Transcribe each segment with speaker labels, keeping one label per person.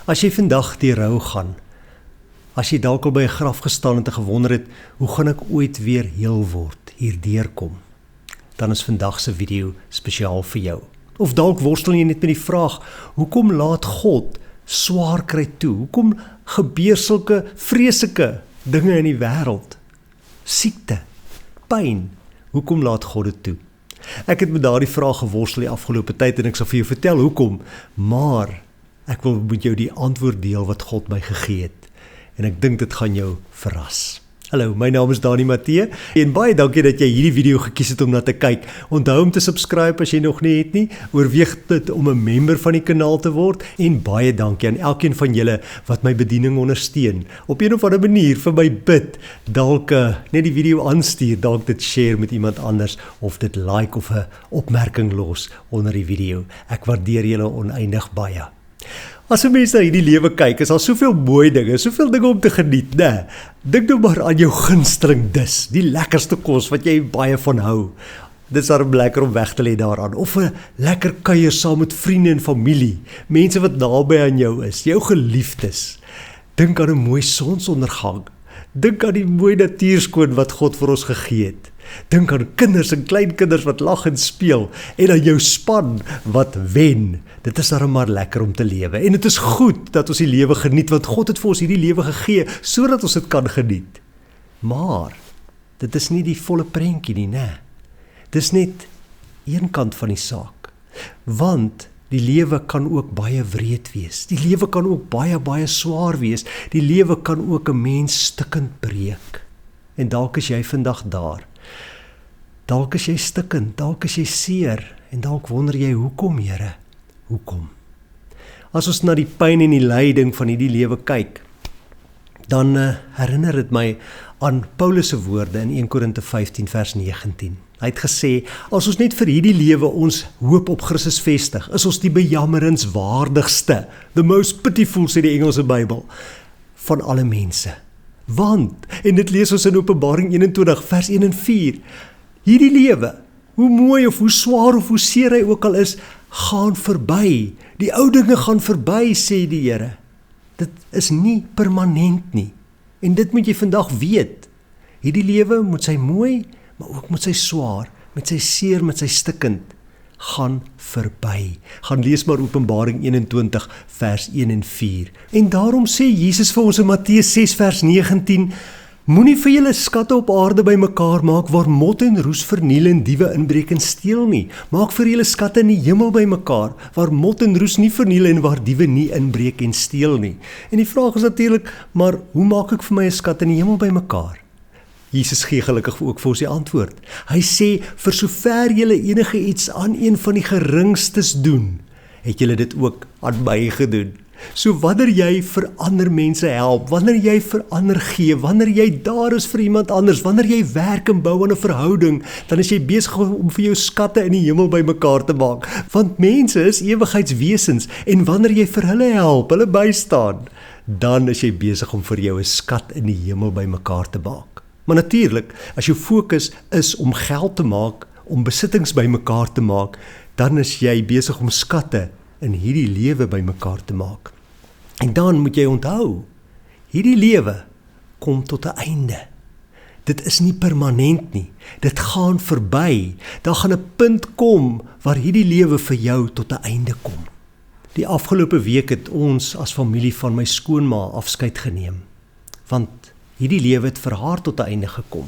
Speaker 1: As jy vandag die rou gaan, as jy dalk al by 'n graf gestaan het en gewonder het, hoe gaan ek ooit weer heel word, hier deurkom, dan is vandag se video spesiaal vir jou. Of dalk worstel jy net met die vraag, hoekom laat God swaar kry toe? Hoekom gebeur sulke vreeslike dinge in die wêreld? Siekte, pyn, hoekom laat God dit toe? Ek het met daardie vraag geworstel die afgelope tyd en ek sal vir jou vertel hoekom, maar ek wil met jou die antwoord deel wat God my gegee het. En ek dink dit gaan jou verras. Hallo, my naam is Dani Mattee en baie dankie dat jy hierdie video gekies het om na te kyk. Onthou om te subscribe as jy nog nie het nie. Oorweeg dit om 'n member van die kanaal te word en baie dankie aan elkeen van julle wat my bediening ondersteun. Op een of ander manier vir my bid, dalk net die video aanstuur, dalk dit share met iemand anders of dit like of 'n opmerking los onder die video. Ek waardeer julle oneindig baie. As 'n mens na hierdie lewe kyk, is daar soveel mooi dinge, soveel dinge om te geniet, né? Dink nou maar aan jou gunsteling dis, die lekkerste kos wat jy baie van hou. Dit is daarom lekker om weg te lê daaraan, of 'n lekker kuier saam met vriende en familie, mense wat naby aan jou is, jou geliefdes. Dink aan 'n mooi sonsondergang. Dink aan die mooi natuurskoon wat God vir ons gegee het. Dink aan kinders en kleinkinders wat lag en speel en aan jou span wat wen. Dit is darem maar lekker om te lewe. En dit is goed dat ons die lewe geniet, want God het vir ons hierdie lewe gegee sodat ons dit kan geniet. Maar dit is nie die volle prentjie nie, né? Dis net een kant van die saak. Want die lewe kan ook baie wreed wees. Die lewe kan ook baie swaar wees. Die lewe kan ook 'n mens stukkend breek. En dalk is jy vandag daar. Dalk is jy stikkend, dalk is jy seer, en dalk wonder jy, hoekom, Here? Hoekom? As ons na die pyn en die lyding van hierdie lewe kyk, dan herinner dit my aan Paulus se woorde in 1 Korinte 15 vers 19. Hy het gesê, as ons net vir hierdie lewe ons hoop op Christus vestig, is ons die bejammeringswaardigste, the most pitiful, sê die Engelse Bybel, van alle mense. Want, en dit lees ons in Openbaring 21 vers 1 en 4, hierdie lewe, hoe mooi of hoe swaar of hoe seer hy ook al is, gaan verby. Die ou dinge gaan verby, sê die Here. Dit is nie permanent nie. En dit moet jy vandag weet. Hierdie lewe moet sy mooi, maar ook moet sy swaar, met sy seer, met sy stikkend, gaan verby. Gaan lees maar Openbaring 21 vers 1 en 4. En daarom sê Jesus vir ons in Matteus 6 vers 19, moenie vir julle skatte op aarde bymekaar maak waar mot en roes verniel en diewe inbreek en steel nie. Maak vir julle skatte in die hemel bymekaar waar mot en roes nie verniel en waar diewe nie inbreek en steel nie. En die vraag is natuurlik, maar hoe maak ek vir my 'n skat in die hemel bymekaar? Jesus gee gelukkig ook vir ons die antwoord. Hy sê, vir sover julle enige iets aan een van die geringstes doen, het julle dit ook aan my gedoen. So wanneer jy vir ander mense help, wanneer jy vir ander gee, wanneer jy daar is vir iemand anders, wanneer jy werk en bou aan 'n verhouding, dan is jy besig om vir jou skatte in die hemel bymekaar te maak. Want mense is ewigheidswesens en wanneer jy vir hulle help, hulle bystaan, dan is jy besig om vir jou 'n skat in die hemel bymekaar te maak. Maar natuurlik, as jou fokus is om geld te maak, om besittings bymekaar te maak, dan is jy besig om skatte in hierdie lewe bymekaar te maak. En dan moet jy onthou, hierdie lewe kom tot 'n einde. Dit is nie permanent nie. Dit gaan verby. Daar gaan 'n punt kom waar hierdie lewe vir jou tot 'n einde kom. Die afgelope week het ons as familie van my skoonma afskeid geneem, want hierdie lewe het vir haar tot 'n einde gekom.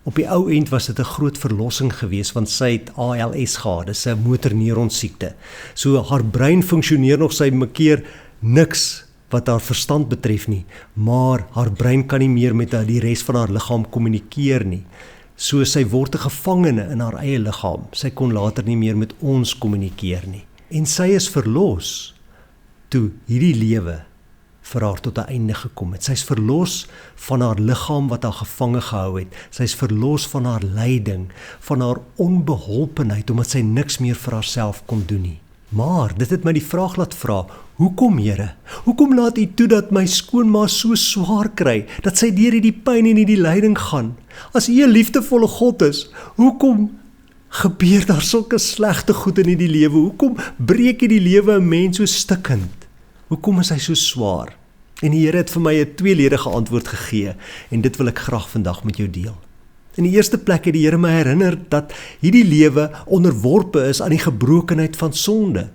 Speaker 1: Op die ou end was dit 'n groot verlossing geweest, want sy het ALS gehad, dis 'n motorneuronsiekte. So haar brein funksioneer nog, sy makeer niks wat haar verstand betref nie, maar haar brein kan nie meer met die res van haar liggaam kommunikeer nie. So sy word 'n gevangene in haar eie liggaam. Sy kon later nie meer met ons kommunikeer nie. En sy is verlos toe hierdie lewe vir haar tot 'n einde gekom het. Sy is verlos van haar liggaam wat haar gevange gehou het. Sy is verlos van haar lyding, van haar onbeholpenheid, omdat sy niks meer vir haarself kon doen nie. Maar dit het my die vraag laat vra, hoekom, Here? Hoekom laat U toe dat my skoonma so swaar kry, dat sy deur hierdie pyn en hierdie lyding gaan? As U 'n liefdevolle God is, hoekom gebeur daar sulke slegte goed in hierdie lewe? Hoekom breek hierdie lewe 'n mens so stikkend? Hoekom is hy so swaar? En die Here het vir my 'n tweeledige antwoord gegee, en dit wil ek graag vandag met jou deel. In die eerste plek het die Here my herinner dat hierdie lewe onderworpe is aan die gebrokenheid van sonde.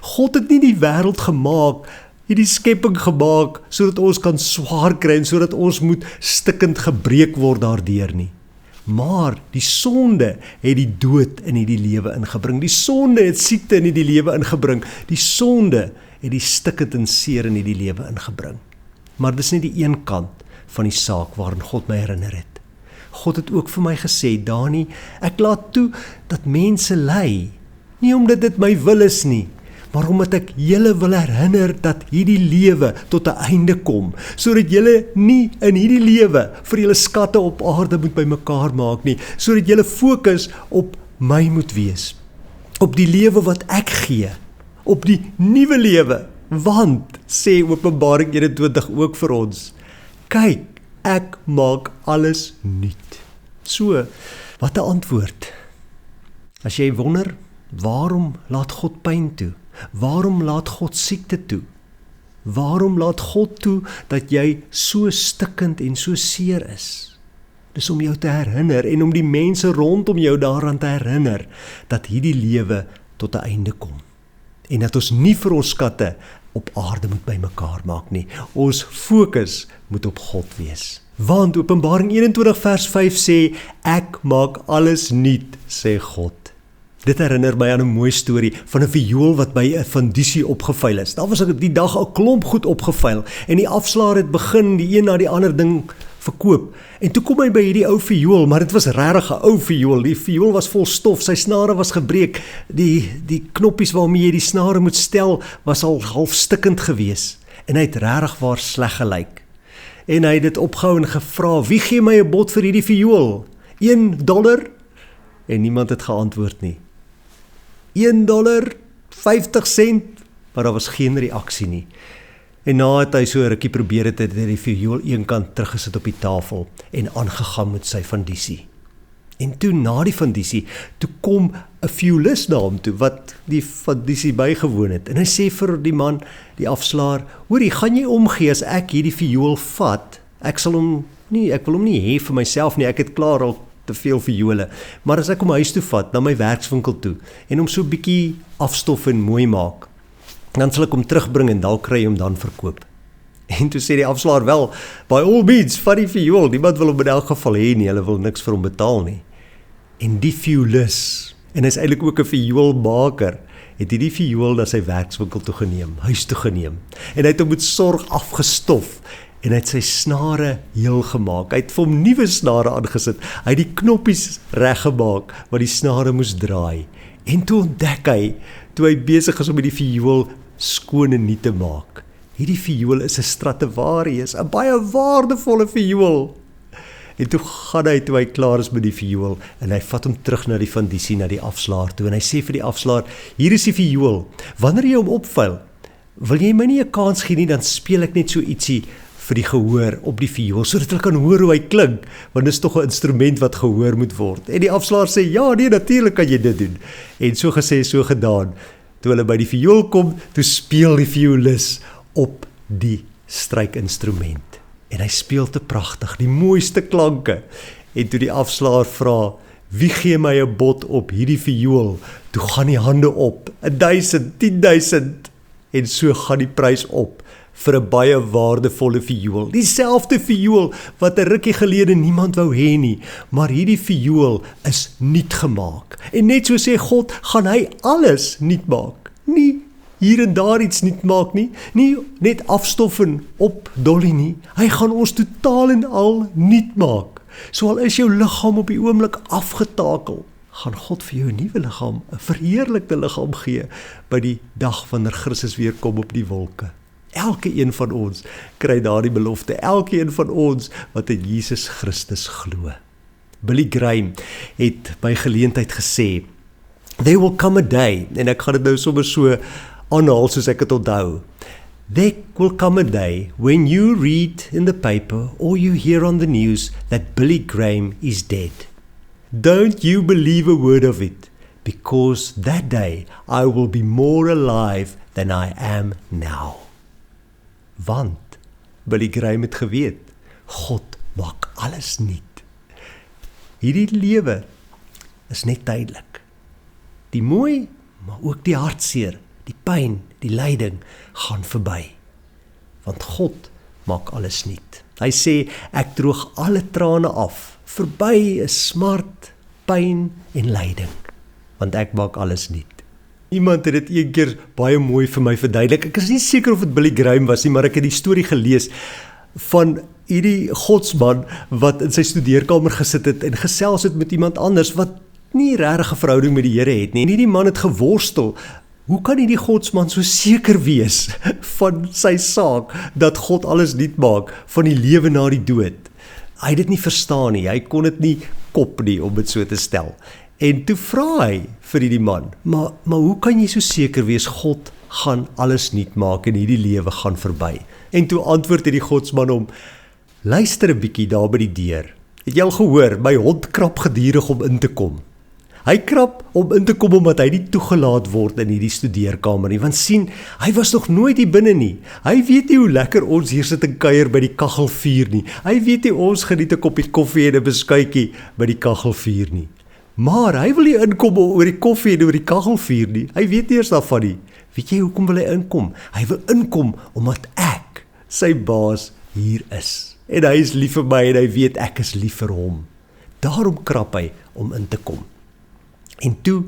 Speaker 1: God het nie die wêreld gemaak, hierdie skepping gemaak, sodat ons kan swaar kry en sodat ons moet stikkend gebreek word daardeur nie. Maar die sonde het die dood in hierdie lewe ingebring. Die sonde het siekte in hierdie lewe ingebring. Die sonde het die stikkend en seer in hierdie lewe ingebring. Maar dis nie die een kant van die saak waarin God my herinner het. God het ook vir my gesê, Dani, ek laat toe dat mense ly, nie omdat dit my wil is nie, maar omdat ek julle wil herinner dat hierdie lewe tot 'n einde kom, sodat julle nie in hierdie lewe vir julle skatte op aarde moet bymekaar maak nie, sodat julle fokus op my moet wees, op die lewe wat ek gee, op die nuwe lewe, want, sê Openbaring 21 ook vir ons, kyk, ek maak alles nuut. So, wat 'n antwoord. As jy wonder, waarom laat God pyn toe? Waarom laat God siekte toe? Waarom laat God toe dat jy so stikkend en so seer is? Dis om jou te herinner en om die mense rondom jou daaraan te herinner dat hierdie lewe tot 'n einde kom. En dat ons nie vir ons skatte op aarde moet bymekaar maak nie. Ons fokus moet op God wees. Want Openbaring 21 vers 5 sê, ek maak alles nuut, sê God. Dit herinner my aan 'n mooi storie van 'n viool wat by 'n fundisie opgevuil is. Daar was die dag 'n klomp goed opgevuil en die afslaer het begin die een na die ander ding verkoop. En toe kom hy by hierdie ou viool, maar dit was regtig 'n ou viool. Die viool was vol stof, sy snare was gebreek. Die knoppies waarmee jy die snare moet stel was al half stikkend gewees en hy het regtig waar sleg gelyk. En hy het dit opgehou en gevra, wie gee my 'n bod vir hierdie viool? $1? En niemand het geantwoord nie. $1.50, maar daar was geen reaksie nie. En na het hy so 'n rukkie probeer het hy die viool eenkant teruggesit op die tafel en aangegaan met sy fundisie. En toe na die fundisie, toe kom 'n violist na hom toe, wat die fundisie bygewoon het. En hy sê vir die man, die afslaer, hoorie, gaan jy omgee as ek hierdie viool vat? Ek wil hom nie hê vir myself nie, ek het klaar al te veel viole, maar as ek hom huis toe vat, na my werkswinkel toe, en hom so bietjie afstof en mooi maak, dan sal ek hom terugbring en dalk kry hom dan verkoop. En toe sê die afslaer, wel, by all means, vat die viool, niemand wil hom in elk geval hê nie, hulle wil niks vir hom betaal nie. En die violis, en hy is eintlik ook 'n vioolmaker, het die viool na sy werkswinkel toe geneem, huis toe geneem, en hy het hom met sorg afgestof, en hy het sy snare heel gemaak, hy het vir hom nuwe snare aangesit, hy het die knoppies reggemaak, wat die snare moes draai, en toe ontdek hy, toe hy besig is om die viool skoon en nuut te maak, hierdie viool is 'n Stradivarius, 'n baie waardevolle viool. En toe gaan hy, toe hy klaar is met die viool, en hy vat hom terug na die fundisie, na die afslaer toe, en hy sê vir die afslaer, hier is die viool, wanneer jy hom opvuil, wil jy my nie 'n kans gee nie, dan speel ek net so ietsie vir die gehoor op die viool, sodat hulle kan hoor hoe hy klink, want dit is tog 'n instrument wat gehoor moet word. En die afslaer sê, ja nee, natuurlik kan jy dit doen. En so gesê, so gedaan. Toe hulle by die viool kom, toe speel die violis op die strykinstrument. En hy speel te pragtig, die mooiste klanke. En toe die afslaer vra, wie gee my 'n bod op hierdie viool? Toe gaan die hande op, 1,000, 10,000, en so gaan die prys op vir 'n baie waardevolle viool. Dieselfde viool wat 'n rukkie gelede niemand wou hê nie, maar hierdie viool is nuut gemaak. En net so sê God, gaan hy alles nuut maak. Nie hier en daar iets nuut maak nie, nie net afstof en opdolly nie. Hy gaan ons totaal en al nuut maak. So al is jou liggaam op die oomblik afgetakel, gaan God vir jou 'n nuwe liggaam, 'n verheerlikte liggaam gee by die dag wanneer Christus weer kom op die wolke. Elke een van ons kry daardie belofte, elke een van ons wat in Jesus Christus glo. Billy Graham het by geleentheid gesê, there will come a day, en ek gaan dit nou sommer so aanhaal soos ek het onthou. There will come a day when you read in the paper or you hear on the news that Billy Graham is dead. Don't you believe a word of it, because that day I will be more alive than I am now. Want Billy Graham het geweet, God maak alles nuut. Hierdie lewe is net tydelik. Die mooi, maar ook die hartseer, die pyn, die lyding gaan verby. Want God maak alles nuut. Hy sê, ek droog alle trane af, verby is smart, pyn en lyding, want ek maak alles nuut. Iemand het dit een keer baie mooi vir my verduidelik. Ek is nie seker of dit Billy Graham was nie, maar ek het die storie gelees van hierdie godsman wat in sy studeerkamer gesit het en gesels het met iemand anders wat nie regtig 'n verhouding met die Here het nie. En hierdie man het geworstel. Hoe kan hierdie godsman so seker wees van sy saak dat God alles nuut maak, van die lewe na die dood? Hy het dit nie verstaan nie. Hy kon dit nie kop nie, om dit so te stel. En toe vra hy vir die man, maar hoe kan jy so seker wees, God gaan alles nuut maak en hierdie lewe gaan verby? En toe antwoord die godsman hom, luister 'n bietjie daar by die deur. Het jy al gehoor, my hond krap gedurig om in te kom. Hy krap om in te kom omdat hy nie toegelaat word in hierdie studeerkamer nie, want sien, hy was nog nooit hier binne nie. Hy weet nie hoe lekker ons hier sit en kuier by die kaggelvuur nie. Hy weet nie ons geniet 'n koppie koffie en 'n beskuitjie by die kaggelvuur nie. Maar hy wil nie inkom oor die koffie en oor die kaggelvuur nie. Hy weet nie eers daarvan nie. Weet jy hoekom wil hy inkom? Hy wil inkom omdat ek, sy baas, hier is. En hy is lief vir my en hy weet ek is lief vir hom. Daarom krap hy om in te kom. En toe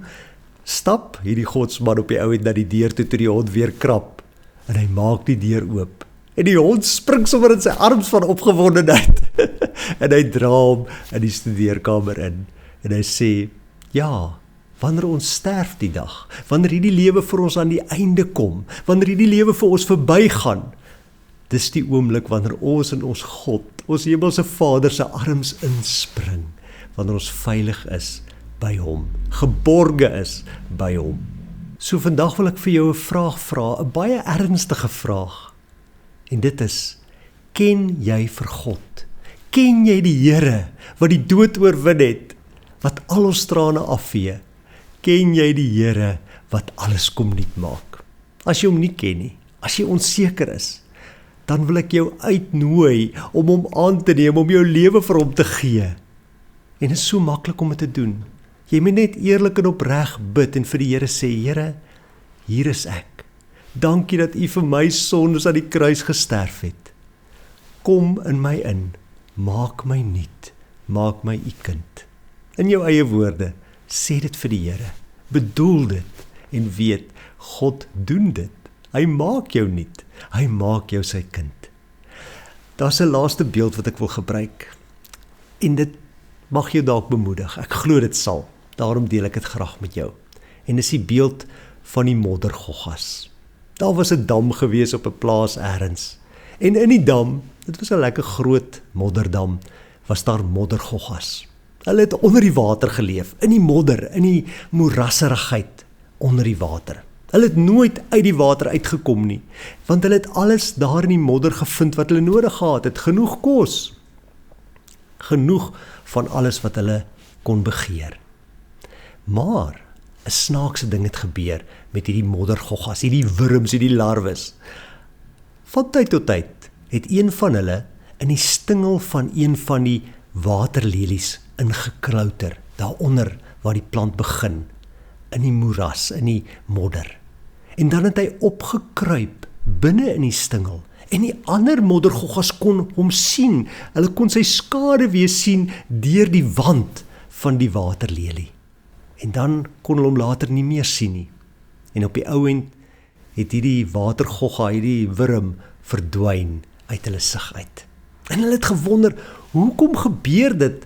Speaker 1: stap hierdie godsman op die ou end na die deur toe die hond weer krap. En hy maak die deur oop. En die hond spring sommer in sy arms van opgewondenheid. En hy dra hom in die studeerkamer in. En hy sê, ja, wanneer ons sterf die dag, wanneer hierdie lewe vir ons aan die einde kom, wanneer hierdie lewe vir ons verbygaan, dis die oomblik wanneer ons in ons God, ons hemelse Vader se arms inspring, wanneer ons veilig is by hom, geborge is by hom. So vandag wil ek vir jou 'n vraag vra, 'n baie ernstige vraag. En dit is, ken jy vir God? Ken jy die Here wat die dood oorwin het, wat al ons trane afvee? Ken jy die Here wat alles kom nuut maak? As jy hom nie ken nie, as jy onseker is, dan wil ek jou uitnooi om hom aan te neem, om jou lewe vir hom te gee. En dit is so maklik om dit te doen. Jy moet net eerlik en opreg bid en vir die Here sê, Here, hier is ek. Dankie dat U vir my sondes aan die kruis gesterf het. Kom in my in, maak my nuut, maak my U kind. In jou eie woorde, sê dit vir die Here, bedoel dit en weet, God doen dit. Hy maak jou nuut, hy maak jou sy kind. Daar's 'n laaste beeld wat ek wil gebruik, en dit mag jou dalk bemoedig, ek glo dit sal, daarom deel ek dit graag met jou. En dis die beeld van die moddergoggas. Daar was 'n dam gewees op 'n plaas elders, en in die dam, dit was 'n lekker groot modderdam, was daar moddergoggas. Hulle het onder die water geleef, in die modder, in die moerasserigheid onder die water. Hulle het nooit uit die water uitgekom nie, want hulle het alles daar in die modder gevind wat hulle nodig gehad het, genoeg kos, genoeg van alles wat hulle kon begeer. Maar 'n snaakse ding het gebeur met hierdie moddergoggas, hierdie wurms, hierdie larwes. Van tyd tot tyd het een van hulle in die stingel van een van die waterlelies ingeklouter, daaronder waar die plant begin, in die moeras, in die modder. En dan het hy opgekruip binne in die stingel, en die ander moddergoggas kon hom sien, hulle kon sy skaduwee sien deur die wand van die waterlelie. En dan kon hulle hom later nie meer sien nie. En op die ou end het hierdie watergogga, hierdie wurm, verdwyn uit hulle sig uit. En hulle het gewonder, hoekom gebeur dit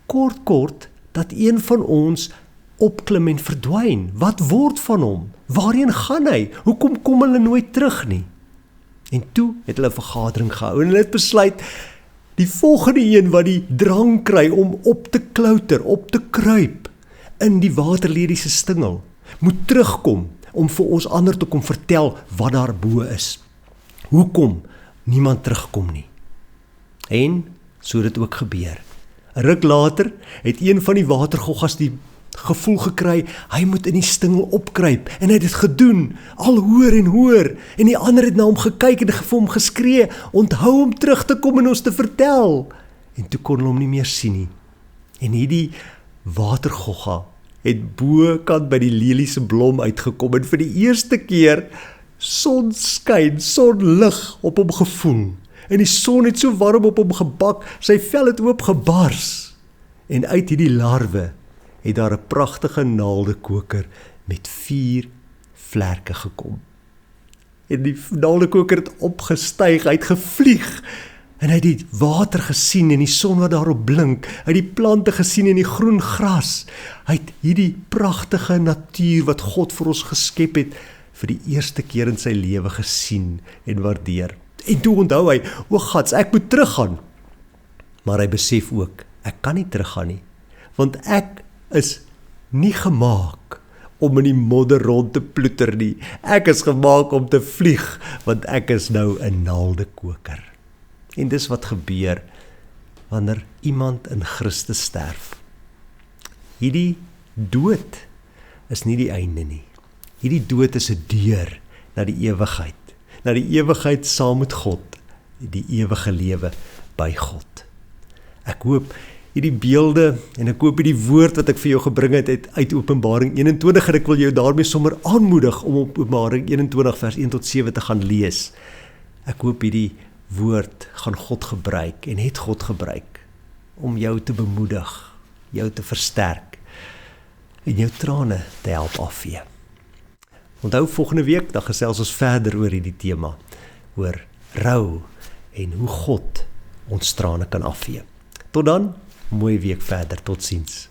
Speaker 1: kort, dat een van ons opklim en verdwyn? Wat word van hom? Waarheen gaan hy? Hoekom kom hulle nooit terug nie? En toe het hulle 'n vergadering gehou en hulle het besluit, die volgende een wat die drang kry om op te klouter, op te kruip in die waterlelie se stingel, moet terugkom om vir ons ander te kom vertel wat daar bo is. Hoekom niemand terugkom nie? En so het dit ook gebeur. 'n Ruk later het een van die watergoggas die gevoel gekry, hy moet in die stingel opkruip, en hy het dit gedoen, al hoër en hoër, en die ander het na hom gekyk en vir hom geskree, onthou om terug te kom en ons te vertel, en toe kon hulle hom nie meer sien nie, en hierdie watergogga het bokant by die leliese blom uitgekom, en vir die eerste keer sonskyn, sonlig op hom gevoel, en die son het so warm op hom gebak, sy vel het oopgebars, en uit hierdie larwe het daar 'n pragtige naaldekoker met 4 vlerke gekom. En die naaldekoker het opgestyg, hy het gevlieg, en hy het die water gesien en die son wat daarop blink, hy het die plante gesien en die groen gras, hy het hierdie pragtige natuur wat God vir ons geskep het, vir die eerste keer in sy lewe gesien en waardeer. En toe onthou hy, o gats, ek moet teruggaan. Maar hy besef ook, ek kan nie teruggaan nie, want ek is nie gemaak om in die modder rond te ploeter nie. Ek is gemaak om te vlieg, want ek is nou 'n naaldekoker. En dis wat gebeur wanneer iemand in Christus sterf. Hierdie dood is nie die einde nie. Hierdie dood is 'n deur na die ewigheid saam met God, die ewige lewe by God. Ek hoop hierdie beelde en ek hoop hierdie woord wat ek vir jou gebring het uit Openbaring 21 en ek wil jou daarmee sommer aanmoedig om Openbaring 21 vers 1 tot 7 te gaan lees. Ek hoop hierdie woord gaan God gebruik en het God gebruik om jou te bemoedig, jou te versterk en jou trane te help afvee. Onthou volgende week, dan gesels ons verder oor hierdie tema, oor rou en hoe God ons trane kan afvee. Tot dan, mooie week verder, totsiens.